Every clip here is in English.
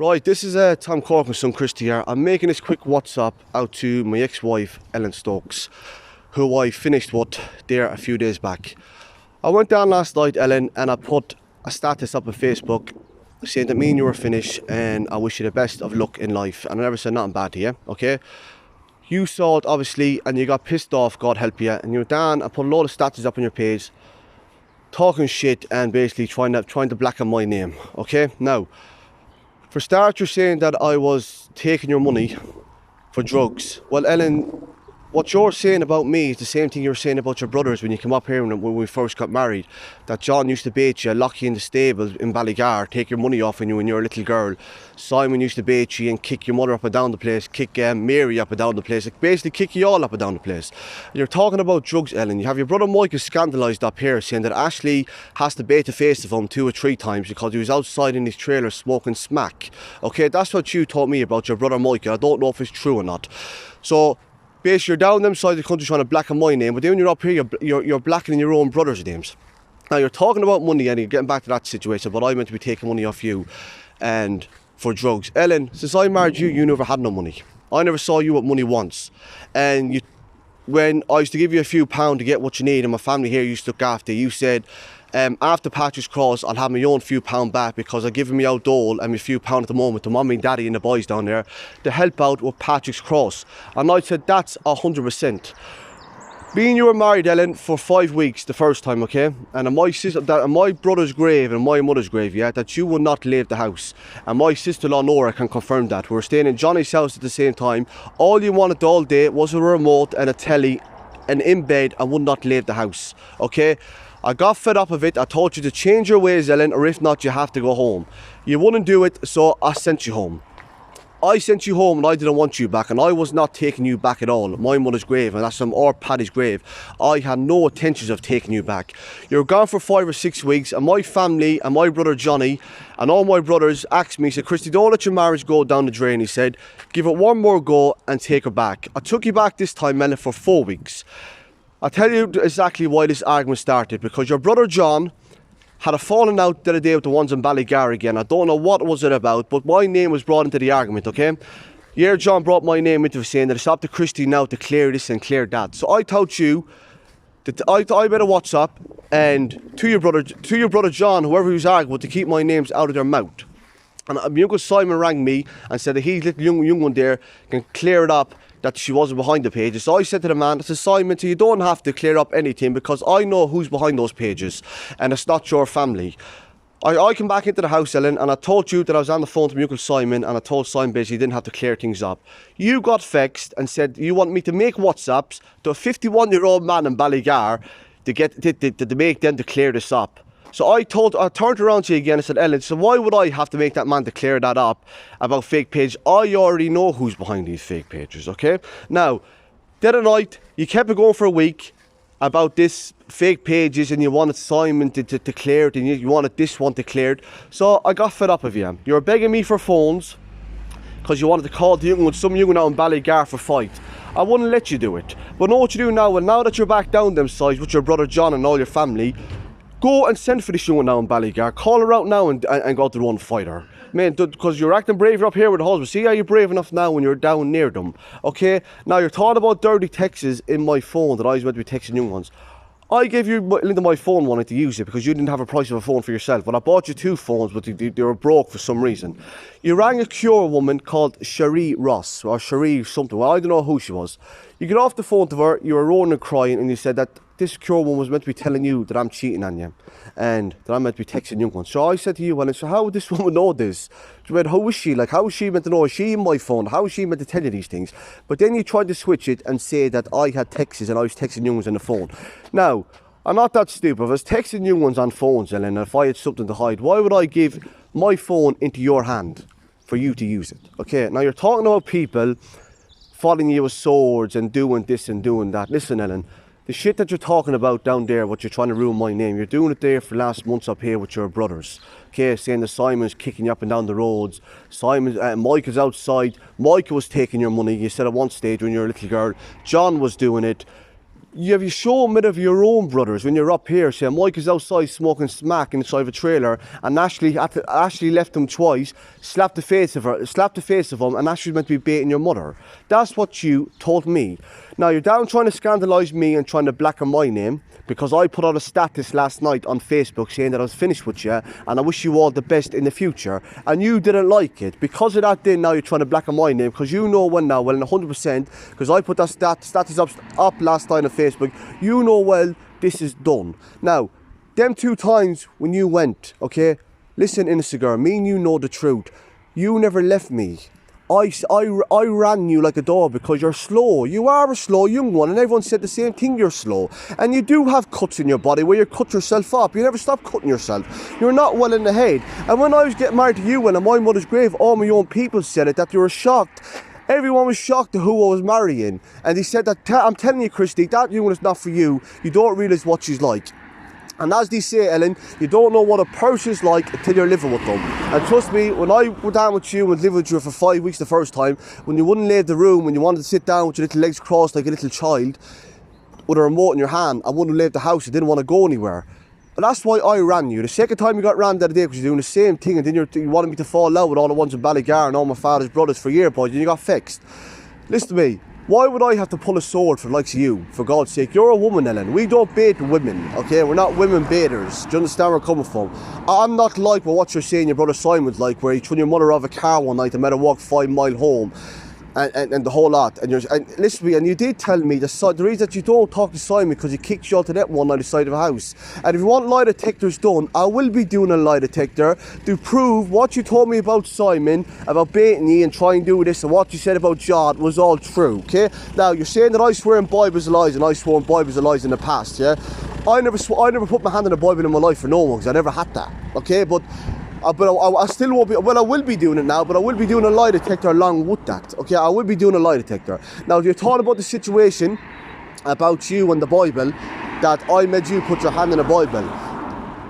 Right, this is Tom Corcoran's son Christy here. I'm making this quick WhatsApp out to my ex-wife Ellen Stokes, who I finished with there a few days back. I went down last night, Ellen, and I put a status up on Facebook saying that me and you were finished and I wish you the best of luck in life. And I never said nothing bad to you, okay? You saw it obviously and you got pissed off, God help you, and you went down and put a load of status up on your page talking shit and basically trying to blacken my name, okay? Now, for start, you're saying that I was taking your money for drugs. Well, Ellen, what you're saying about me is the same thing you were saying about your brothers when you came up here when we first got married. That John used to bait you, lock you in the stable in Ballygar, take your money off when you were a little girl. Simon used to bait you and kick your mother up and down the place, kick Mary up and down the place, like basically kick you all up and down the place. And you're talking about drugs, Ellen. You have your brother Mike who's scandalised up here, saying that Ashley has to bait the face of him 2 or 3 times because he was outside in his trailer smoking smack. Okay, that's what you told me about your brother Mike. I don't know if it's true or not. So, basically, you're down them side of the country trying to blacken my name, but then when you're up here, you're blackening your own brothers' names. Now, you're talking about money and you're getting back to that situation, but I meant to be taking money off you and for drugs. Ellen, since I married you, you never had no money. I never saw you with money once. And when I used to give you a few pounds to get what you need, and my family here used to look after, you said, after Patrick's Cross, I'll have my own few pound back because I've given me out dole and my few pound at the moment to mummy and daddy and the boys down there to help out with Patrick's Cross. And I said, that's 100%. Me and you were married, Ellen, for 5 weeks the first time, okay? And on my brother's grave and my mother's grave, yeah, that you would not leave the house. And my sister-in-law Nora can confirm that. We were staying in Johnny's house at the same time. All you wanted all day was a remote and a telly and in bed and would not leave the house, okay? I got fed up of it. I told you to change your ways, Ellen, or if not, you have to go home. You wouldn't do it, so I sent you home. I sent you home and I didn't want you back, and I was not taking you back at all. My mother's grave, and that's or Paddy's grave. I had no intentions of taking you back. You're gone for 5 or 6 weeks, and my family and my brother Johnny and all my brothers asked me, said, Christy, don't let your marriage go down the drain. He said, give it one more go and take her back. I took you back this time, Ellen, for 4 weeks. I'll tell you exactly why this argument started, because your brother John had a falling out the other day with the ones in Ballygar again. I don't know what was it about, but my name was brought into the argument, okay? Yeah, John brought my name into it, saying that it's up to Christy now to clear this and clear that. So I told you that I made a WhatsApp and to your brother John, whoever he was arguing with, to keep my names out of their mouth. And my uncle Simon rang me and said that his little young one there can clear it up, that she wasn't behind the pages. So I said to the man, I said, Simon, so you don't have to clear up anything because I know who's behind those pages and it's not your family. I came back into the house, Ellen, and I told you that I was on the phone to my uncle Simon, and I told Simon basically he didn't have to clear things up. You got vexed and said you want me to make WhatsApps to a 51-year-old man in Ballygar to make them to clear this up. So I turned around to you again and said, Ellen, so why would I have to make that man to clear that up about fake page? I already know who's behind these fake pages, okay? Now, the other night, you kept it going for a week about this fake pages and you wanted Simon to clear it and you wanted this one to clear it. So I got fed up of you. You were begging me for phones because you wanted to call the young one, some young one out in Ballygar for fight. I wouldn't let you do it. But know what you do now? Well, now that you're back down them sides with your brother John and all your family, go and send for this young one now in Ballygar. Call her out now and go out to the run fight her. Man, because you're acting braver up here with the husband. See how you're brave enough now when you're down near them. Okay? Now you're talking about dirty texts in my phone that I was meant to be texting young ones. I gave you into my phone wanting to use it because you didn't have a price of a phone for yourself. But I bought you 2 phones, but they were broke for some reason. You rang a cure woman called Cherie Ross, or Cherie something. Well, I don't know who she was. You get off the phone to her, you were rolling and crying, and you said that this cure woman was meant to be telling you that I'm cheating on you and that I'm meant to be texting young ones. So I said to you, well, so how would this woman know this? She went, how is she? Like, how is she meant to know? Is she in my phone? How is she meant to tell you these things? But then you tried to switch it and say that I had texts and I was texting young ones on the phone. Now, I'm not that stupid. If I was texting young ones on phones, Ellen, and if I had something to hide, why would I give my phone into your hand for you to use it? Okay, now you're talking about people following you with swords and doing this and doing that. Listen, Ellen, the shit that you're talking about down there, what you're trying to ruin my name, you're doing it there for the last months up here with your brothers. Okay, saying that Simon's kicking you up and down the roads. Mike is outside. Mike was taking your money. You said at one stage when you were a little girl. John was doing it. you shown me of your own brothers when you're up here saying Mike is outside smoking smack inside of a trailer, and Ashley left him twice, slapped the face of him, and Ashley's meant to be baiting your mother. That's what you told me. Now you're down trying to scandalise me and trying to blacken my name because I put out a status last night on Facebook saying that I was finished with you and I wish you all the best in the future, and you didn't like it. Because of that, then now you're trying to blacken my name because you know well now, well, 100%, because I put that status up last night on Facebook, you know well this is done. Now, them 2 times when you went, okay, listen, Instagram, me and you know the truth. You never left me. I ran you like a dog because you're slow. You are a slow young one, and everyone said the same thing, you're slow. And you do have cuts in your body where you cut yourself up. You never stop cutting yourself. You're not well in the head. And when I was getting married to you and at my mother's grave, all my own people said it, that they were shocked. Everyone was shocked at who I was marrying. And they said that, I'm telling you, Christy, that young one is not for you. You don't realise what she's like. And as they say, Ellen, you don't know what a person's like until you're living with them. And trust me, when I went down with you and lived with you for 5 weeks the first time, when you wouldn't leave the room, when you wanted to sit down with your little legs crossed like a little child, with a remote in your hand, I wouldn't leave the house, you didn't want to go anywhere. But that's why I ran you. The second time you got ran the other day because you're doing the same thing, and then you wanted me to fall out with all the ones in Ballygar and all my father's brothers for years, boys, and you got fixed. Listen to me. Why would I have to pull a sword for the likes of you? For God's sake, you're a woman, Ellen. We don't bait women, okay? We're not women baiters. Do you understand where I'm coming from? I'm not like what you're saying your brother Simon's like, where he threw your mother out of a car one night and made her walk 5 miles home. And the whole lot, and listen to me, and you did tell me the reason that you don't talk to Simon because he kicked you out to that one on the side of a house. And if you want lie detectors done, I will be doing a lie detector to prove what you told me about Simon, about baiting you and trying to do this, and what you said about John was all true, okay? Now, you're saying that I swear in Bibles of lies, and I swore in Bibles of lies in the past, yeah? I never put my hand in the Bible in my life for no one, because I never had that, okay? But I still won't be, well, I will be doing it now, but I will be doing a lie detector along with that, okay? I will be doing a lie detector. Now, if you're talking about the situation about you and the Bible, that I made you put your hand in the Bible,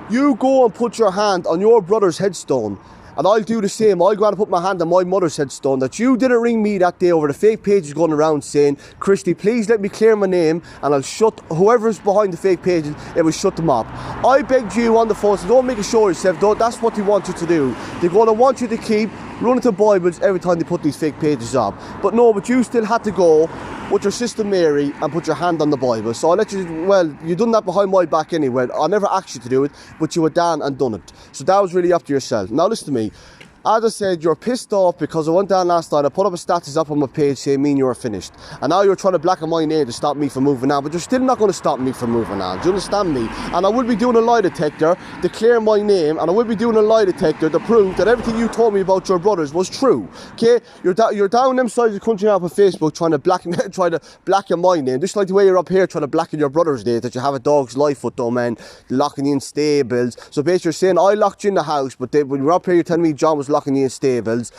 you go and put your hand on your brother's headstone, and I'll do the same. I'll go out and put my hand on my mother's headstone, that you didn't ring me that day over the fake pages going around saying, Christy, please let me clear my name, and I'll shut whoever's behind the fake pages, it will shut them up. I begged you on the phone, so don't make a show of yourself, that's what they want you to do. They're going to want you to keep running to Bibles every time they put these fake pages up. But no, but you still had to go with your sister Mary and put your hand on the Bible. So I'll let you, well, you done that behind my back anyway. I never asked you to do it, but you were down and done it. So that was really up to yourself. Now listen to me. As I said, you're pissed off because I went down last night, I put up a status up on my page saying me and you are finished. And now you're trying to blacken my name to stop me from moving on, but you're still not going to stop me from moving on. Do you understand me? And I will be doing a lie detector to clear my name, and I will be doing a lie detector to prove that everything you told me about your brothers was true. Okay? You're down them sides of the country now on Facebook trying to blacken my name, just like the way you're up here trying to blacken your brother's name, that you have a dog's life with them and locking you in stables. So basically you're saying I locked you in the house, but when you're up here you're telling me John was locking you in stables.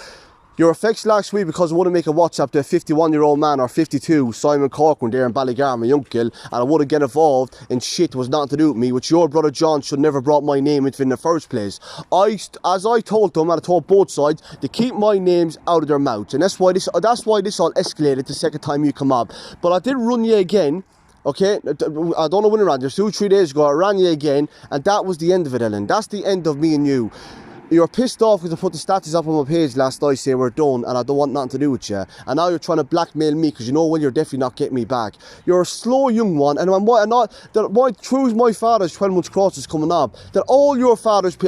Your effects last week because I want to make a WhatsApp to a 51-year-old man, or 52, Simon Corcoran there in Ballygar, my uncle, and I wouldn't get involved in shit was nothing to do with me, which your brother John should never brought my name into in the first place. As I told them, and I told both sides, to keep my names out of their mouths, and that's why this all escalated the second time you come up. But I did run you again. Okay, I don't know when it ran, just 2 or 3 days ago, I ran you again, and that was the end of it, Ellen. That's the end of me and you. You're pissed off because I put the status up on my page last night saying we're done and I don't want nothing to do with you. And now you're trying to blackmail me because you know well you're definitely not getting me back. You're a slow young one, and through my father's 12 months cross is coming up, that all your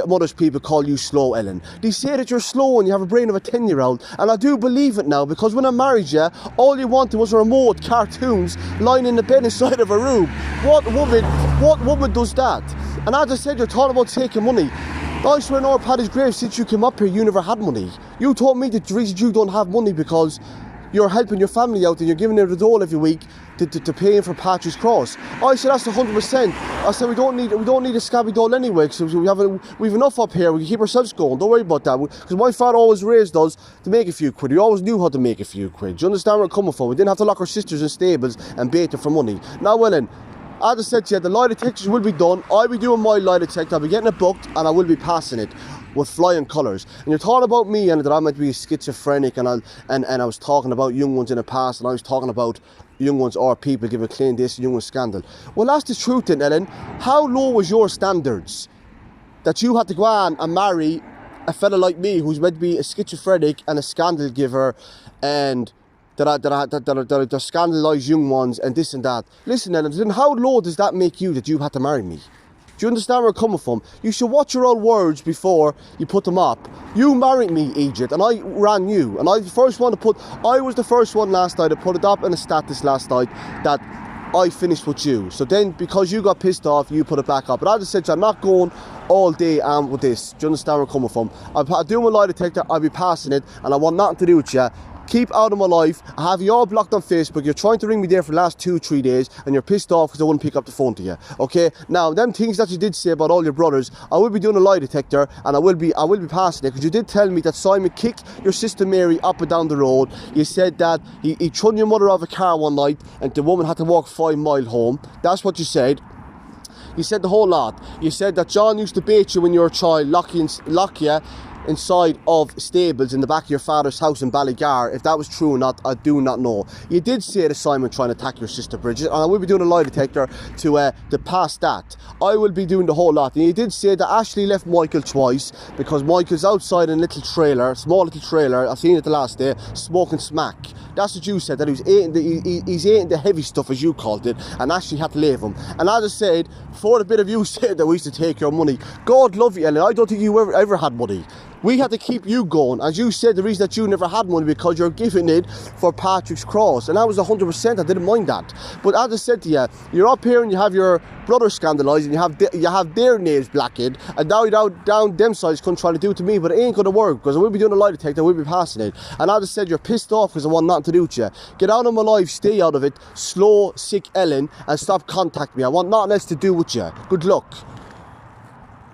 mother's people call you slow, Ellen. They say that you're slow and you have a brain of a 10-year-old, and I do believe it now, because when I married you, all you wanted was a remote, cartoons, lying in the bed inside of a room. What woman does that? And as I said, you're talking about taking money. I swear in our Paddy's grave, since you came up here, you never had money. You told me that the reason you don't have money because you're helping your family out and you're giving them the dole every week to pay in for Patrick's Cross. I said that's 100%. I said we don't need a scabby dole anyway, because we've enough up here. We can keep ourselves going. Don't worry about that. Because my father always raised us to make a few quid. He always knew how to make a few quid. Do you understand where I'm coming from? We didn't have to lock our sisters in stables and bait them for money. Now, well then, as I said to you, the lie detectors will be done. I'll be doing my lie detector. I'll be getting it booked and I will be passing it. with flying colours. And you're talking about me and that I might be a schizophrenic, and I was talking about young ones in the past, and I was talking about young ones or people giving claim this young ones scandal. Well, that's the truth then, Ellen. How low was your standards that you had to go on and marry a fella like me who's meant to be a schizophrenic and a scandal giver, and that scandalise young ones and this and that? Listen, Ellen, then how low does that make you that you had to marry me? Do you understand where I'm coming from? You should watch your own words before you put them up. You married me, Egypt, and I ran you. And I was the first one last night to put it up in a status last night that I finished with you. So then, because you got pissed off, you put it back up. But I just said, I'm not going all day with this. Do you understand where I'm coming from? I'll do my lie detector, I'll be passing it, and I want nothing to do with you. Keep out of my life. I have you all blocked on Facebook. You're trying to ring me there for the last 2-3 days, and you're pissed off because I wouldn't pick up the phone to you. Okay? Now, them things that you did say about all your brothers, I will be doing a lie detector, and I will be passing it, because you did tell me that Simon kicked your sister Mary up and down the road. You said that he threw your mother out of a car one night, and the woman had to walk 5 miles home. That's what you said. You said the whole lot. You said that John used to bait you when you were a child, lock you inside of stables in the back of your father's house in Ballygar. If that was true or not, I do not know. You did say that Simon trying to attack your sister Bridget, and I will be doing a lie detector to pass that. I will be doing the whole lot. And you did say that Ashley left Michael twice, because Michael's outside in a little trailer, small little trailer, I seen it the last day, smoking smack. That's what you said, that he's eating the heavy stuff, as you called it, and Ashley had to leave him. And I just said, for the bit of you said that we used to take your money, God love you, Ellen, I don't think you ever had money. We had to keep you going. As you said, the reason that you never had money because you're giving it for Patrick's Cross. And that was 100%, I didn't mind that. But as I said to you, you're up here and you have your brother scandalised, and you have their names blackened, and now you're down them sides couldn't try to do it to me, but it ain't going to work, because I will be doing a lie detector, I will be passing it. And I just said, you're pissed off because I want nothing to do with you. Get out of my life, stay out of it, slow, sick Ellen, and stop contacting me. I want nothing else to do with you. Good luck.